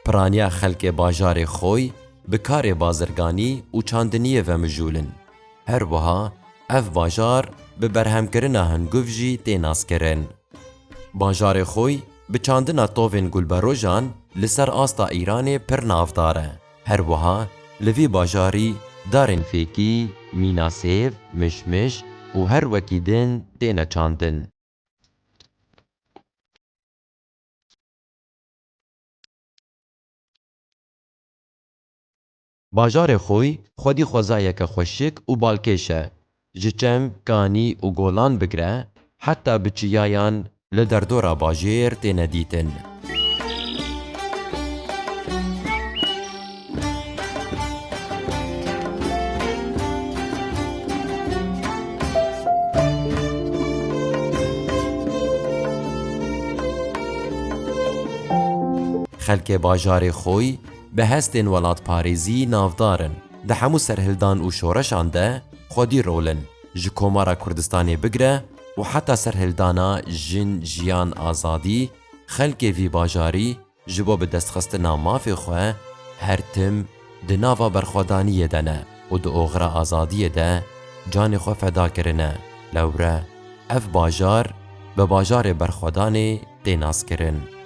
پرانیا خلک باجار خوی بکار بازرگانی و چاندنیه و مجولن. هر وها اف باجار به برهمکرنا هنگوف جی تیناس کرن. باجار خوی به چاندنا طوفن گلبروجان لسر آستا ایران پر نافداره. هر وها لوی باجاری دارن فیکی، میناسیف، مشمش و هر وکیدن تینه چاندن. باجار خوی خودی خوزایه که خوشک و بالکشه. جچم، کانی و گولان بگره حتی بچیایان لدردورا باجیر تینه دیتن. خلک باجار خوی به هستین ولات پاریزی نافدارن. ده همو سرهلدان و شورشان ده خودی رولن. ji komara Kurdistanê bigire û heta serhildana jin jiyan azadî xelkê vî bajarî ji bo bi destxistina mafê xwe her tim di nava berxwedaniyê de ne û di oxira azadiyê de canê xwe feda kirine. Lewre ev bajar bi bajarê berxwedanê tê naskirin.